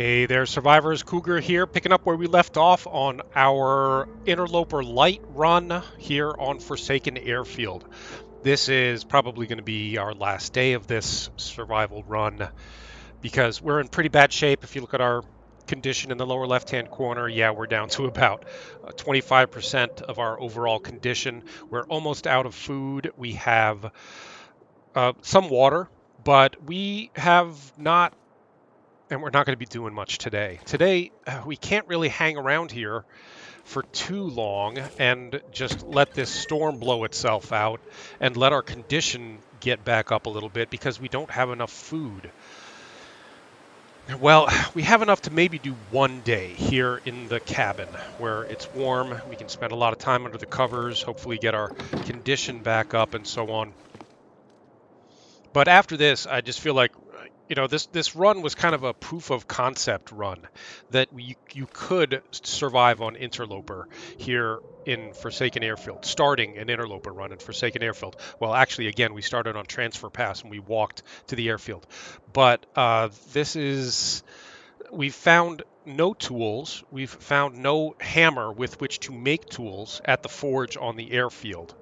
Hey there, survivors. Cougar here, picking up where we left off on our Interloper light run here on Forsaken Airfield. This is probably going to be our last day of this survival run because we're in pretty bad shape. If you look at our condition in the lower left-hand corner, yeah, we're down to about 25% of our overall condition. We're almost out of food. We have some water, but we have not. And we're not going to be doing much today. Today, we can't really hang around here for too long and just let this storm blow itself out and let our condition get back up a little bit because we don't have enough food. Well, we have enough to maybe do one day here in the cabin where it's warm. We can spend a lot of time under the covers, hopefully get our condition back up and so on. But after this, I just feel like, this run was kind of a proof of concept run that you could survive on Interloper here in Forsaken Airfield, starting an Interloper run in Forsaken Airfield. Well, actually, again, we started on Transfer Pass and we walked to the airfield. But we've found no tools. We've found no hammer with which to make tools at the forge on the airfield.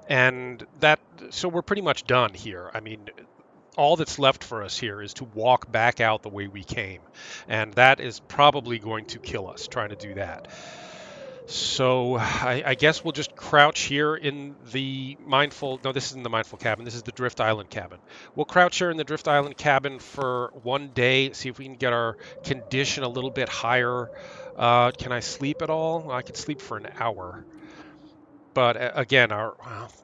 So we're pretty much done here. I mean, all that's left for us here is to walk back out the way we came. And that is probably going to kill us trying to do that. So I guess we'll just crouch here in the mindful. No, this isn't the mindful cabin. This is the Drift Island cabin. We'll crouch here in the Drift Island cabin for one day, see if we can get our condition a little bit higher. Can I sleep at all? I could sleep for an hour. But again,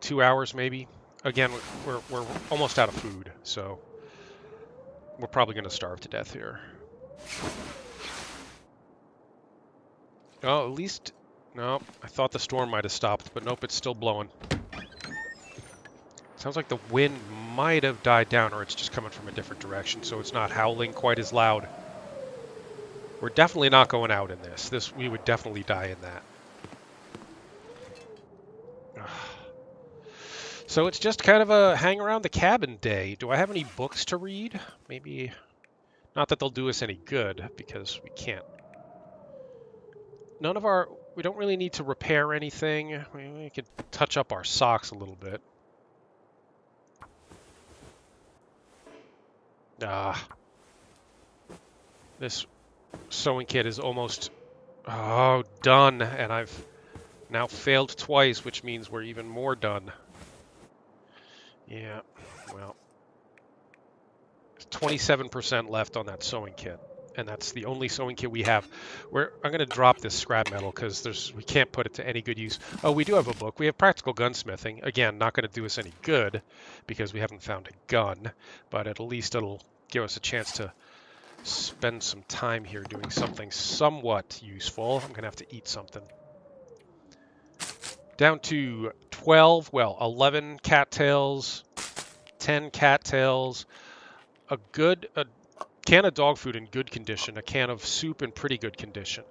2 hours maybe. Again, we're almost out of food, so we're probably going to starve to death here. Oh, at least... No, I thought the storm might have stopped, but nope, it's still blowing. Sounds like the wind might have died down, or it's just coming from a different direction, so it's not howling quite as loud. We're definitely not going out in this. We would definitely die in that. So it's just kind of a hang around the cabin day. Do I have any books to read? Maybe... Not that they'll do us any good, because we can't. We don't really need to repair anything. We could touch up our socks a little bit. This sewing kit is almost, done, and I've now failed twice, which means we're even more done. Yeah, well, 27% left on that sewing kit, and that's the only sewing kit we have. I'm going to drop this scrap metal because we can't put it to any good use. Oh, we do have a book. We have Practical Gunsmithing. Again, not going to do us any good because we haven't found a gun, but at least it'll give us a chance to spend some time here doing something somewhat useful. I'm going to have to eat something. Down to 11 cattails, 10 cattails, a can of dog food in good condition, a can of soup in pretty good condition,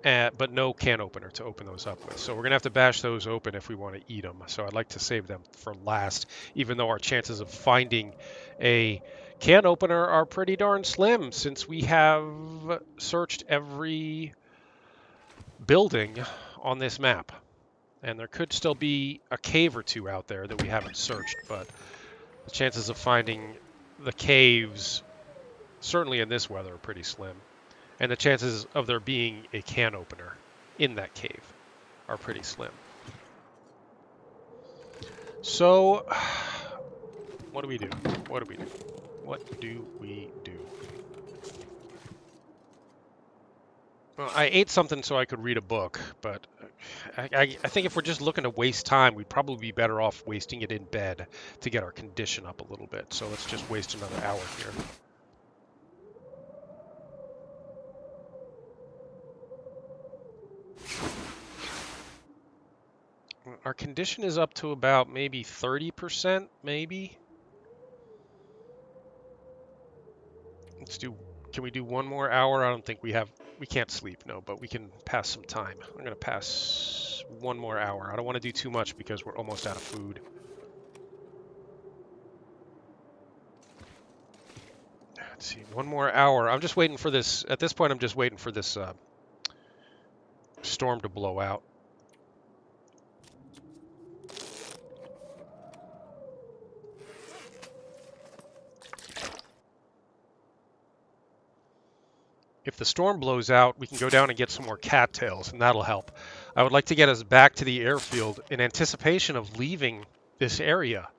but no can opener to open those up with. So we're going to have to bash those open if we want to eat them. So I'd like to save them for last, even though our chances of finding a can opener are pretty darn slim since we have searched every building on this map. And there could still be a cave or two out there that we haven't searched, but the chances of finding the caves, certainly in this weather, are pretty slim. And the chances of there being a can opener in that cave are pretty slim. So, what do we do? What do we do? What do we do? Well, I ate something so I could read a book, but I think if we're just looking to waste time, we'd probably be better off wasting it in bed to get our condition up a little bit. So let's just waste another hour here. Our condition is up to about maybe 30%, maybe. Can we do one more hour? I don't think we can't sleep, no, but we can pass some time. I'm going to pass one more hour. I don't want to do too much because we're almost out of food. Let's see, 1 more hour. I'm just waiting for this. At this point, I'm just waiting for this storm to blow out. If the storm blows out, we can go down and get some more cattails, and that'll help. I would like to get us back to the airfield in anticipation of leaving this area.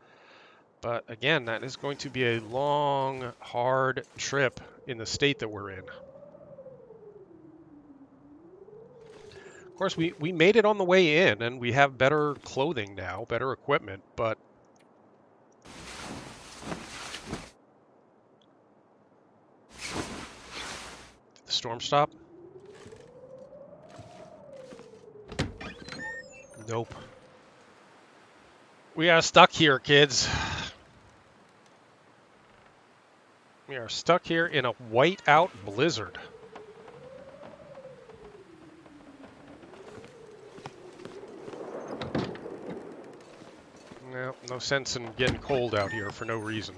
But again, that is going to be a long, hard trip in the state that we're in. Of course, we made it on the way in, and we have better clothing now, better equipment, but did the storm stop? Nope. We are stuck here, kids. We are stuck here in a white-out blizzard. No sense in getting cold out here for no reason.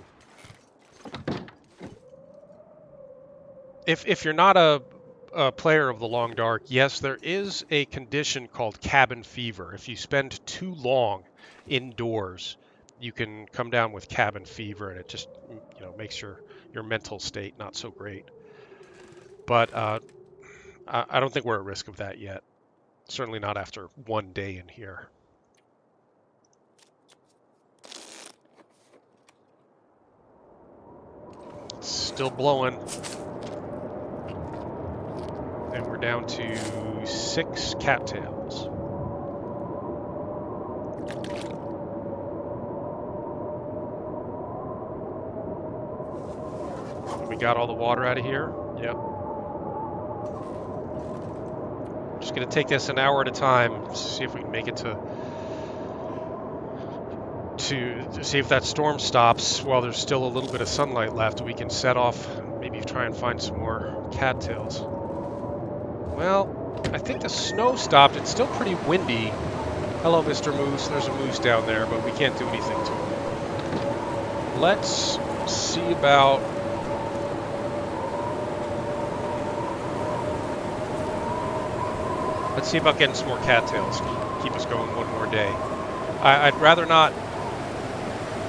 If you're not a player of the Long Dark, yes, there is a condition called cabin fever. If you spend too long indoors, you can come down with cabin fever, and it just makes your mental state not so great. But I don't think we're at risk of that yet. Certainly not after 1 day in here. It's still blowing. And we're down to 6 cattails. We got all the water out of here. Yep. Just gonna take this an hour at a time. See if we can make it to see if that storm stops while there's still a little bit of sunlight left. We can set off, maybe try and find some more cattails. Well, I think the snow stopped. It's still pretty windy. Hello, Mr. Moose. There's a moose down there, but we can't do anything to him. Let's see about... Let's see about getting some more cattails. Keep us going 1 more day. I'd rather not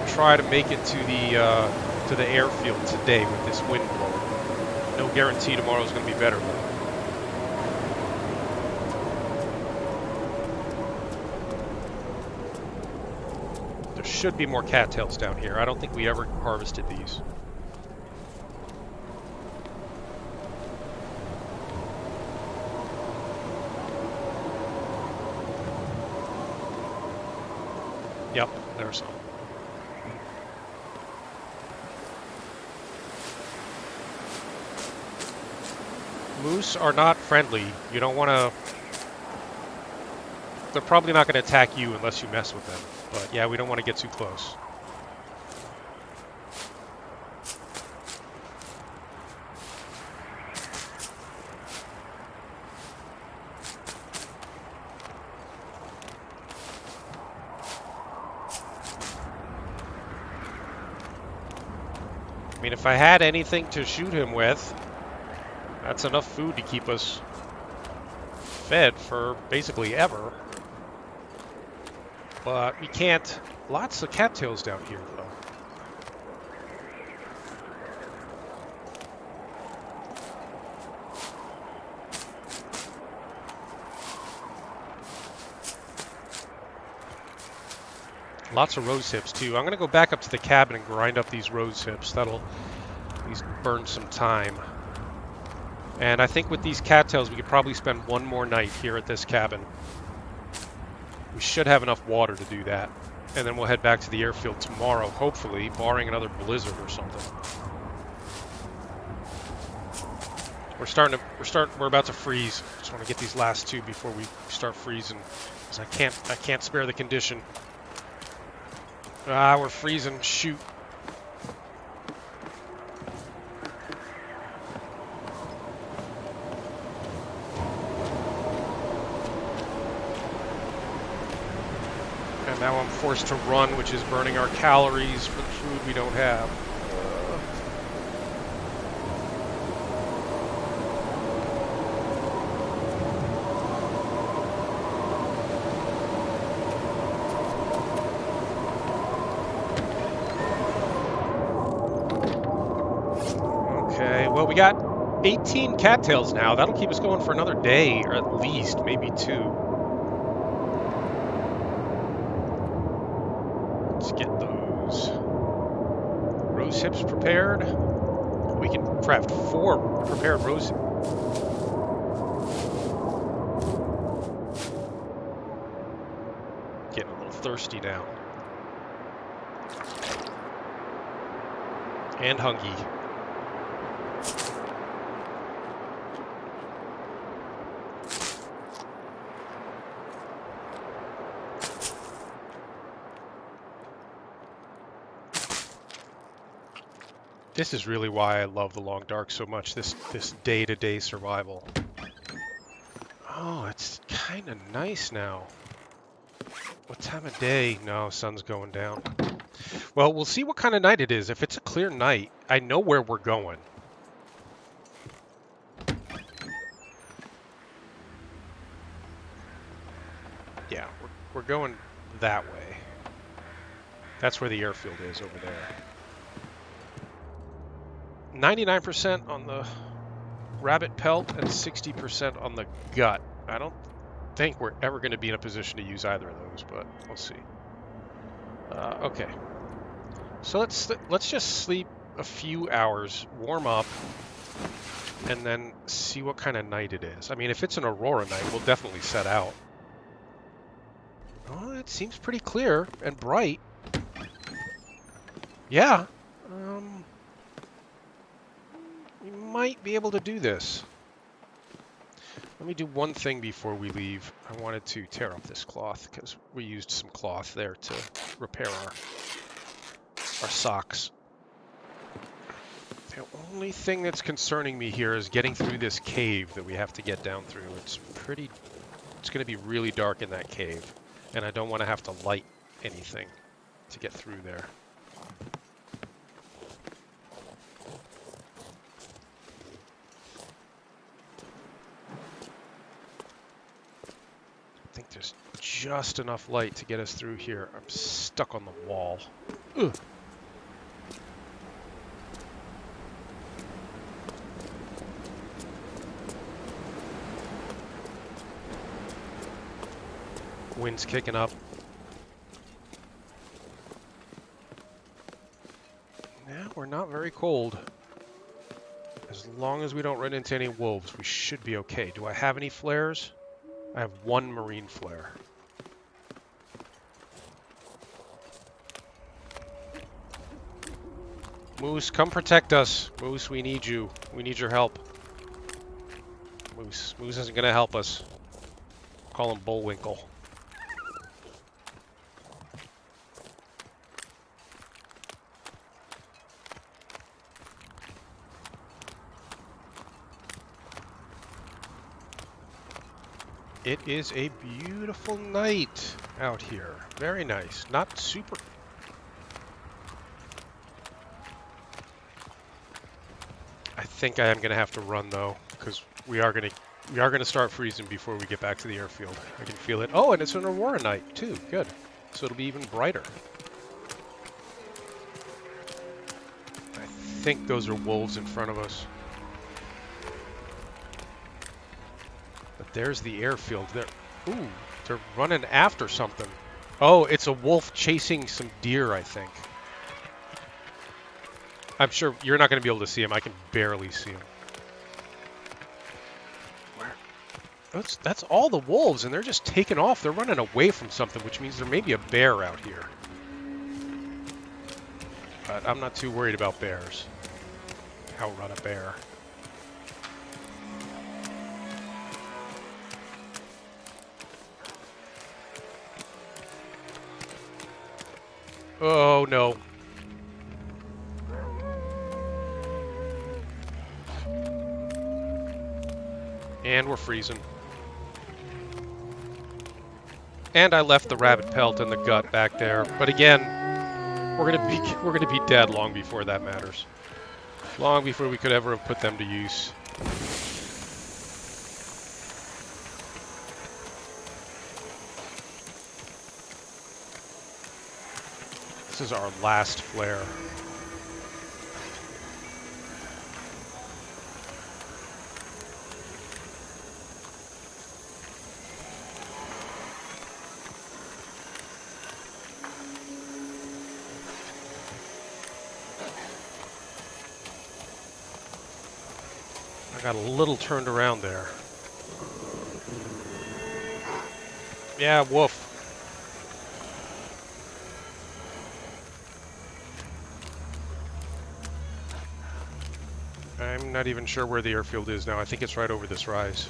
try to make it to the airfield today with this wind blowing. No guarantee tomorrow's going to be better though. There should be more cattails down here. I don't think we ever harvested these. Yep, there's some. Moose are not friendly. You don't want to... They're probably not going to attack you unless you mess with them. But yeah, we don't want to get too close. I mean, if I had anything to shoot him with, that's enough food to keep us fed for basically ever. But we can't... Lots of cattails down here, though. Lots of rose hips, too. I'm going to go back up to the cabin and grind up these rose hips. That'll at least burn some time. And I think with these cattails, we could probably spend 1 more night here at this cabin. We should have enough water to do that. And then we'll head back to the airfield tomorrow, hopefully, barring another blizzard or something. We're about to freeze. Just want to get these last 2 before we start freezing. Because I can't spare the condition. Ah, we're freezing. Shoot. And now I'm forced to run, which is burning our calories for the food we don't have. Okay, well, we got 18 cattails now. That'll keep us going for another day, or at least, maybe 2. Let's get those rose hips prepared. We can craft 4 prepared rose. Getting a little thirsty now. And hungry. This is really why I love the Long Dark so much, this day-to-day survival. Oh, it's kind of nice now. What time of day? No, sun's going down. Well, we'll see what kind of night it is. If it's a clear night, I know where we're going. Yeah, we're going that way. That's where the airfield is, over there. 99% on the rabbit pelt and 60% on the gut. I don't think we're ever going to be in a position to use either of those, but we'll see. Okay. So let's just sleep a few hours, warm up, and then see what kind of night it is. I mean, if it's an aurora night, we'll definitely set out. Oh, it seems pretty clear and bright. Yeah. We might be able to do this. Let me do one thing before we leave. I wanted to tear up this cloth because we used some cloth there to repair our socks. The only thing that's concerning me here is getting through this cave that we have to get down through. It's going to be really dark in that cave, and I don't want to have to light anything to get through there. I think there's just enough light to get us through here. I'm stuck on the wall. Ugh. Wind's kicking up. Yeah, we're not very cold. As long as we don't run into any wolves, we should be okay. Do I have any flares? I have 1 marine flare. Moose, come protect us. Moose, we need you. We need your help. Moose isn't going to help us. Call him Bullwinkle. It is a beautiful night out here. Very nice. Not super... I think I am going to have to run, though, because we are going to start freezing before we get back to the airfield. I can feel it. Oh, and it's an aurora night, too. Good. So it'll be even brighter. I think those are wolves in front of us. But there's the airfield. Ooh, they're running after something. Oh, it's a wolf chasing some deer, I think. I'm sure you're not going to be able to see him. I can barely see him. Where? That's all the wolves, and they're just taking off. They're running away from something, which means there may be a bear out here. But I'm not too worried about bears. Outrun a bear. Oh, no. And we're freezing. And I left the rabbit pelt and the gut back there. But again, we're gonna be dead long before that matters. Long before we could ever have put them to use. This is our last flare. I got a little turned around there. Yeah, woof. I'm not even sure where the airfield is now. I think it's right over this rise.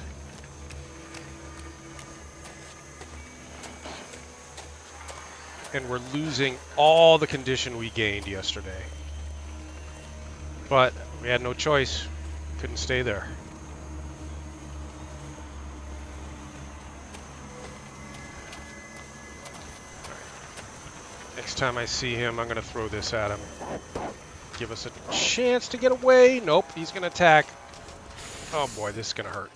And we're losing all the condition we gained yesterday. But we had no choice. Couldn't stay there. Next time I see him, I'm going to throw this at him. Give us a chance to get away. Nope, he's going to attack. Oh boy, this is going to hurt.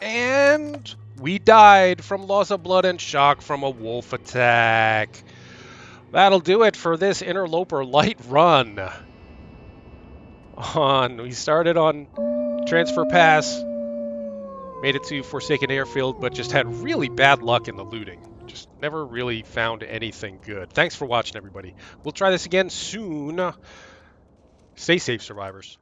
And we died from loss of blood and shock from a wolf attack. That'll do it for this Interloper light run. We started on Transfer Pass, made it to Forsaken Airfield, but just had really bad luck in the looting. Just never really found anything good. Thanks for watching, everybody. We'll try this again soon. Stay safe, survivors.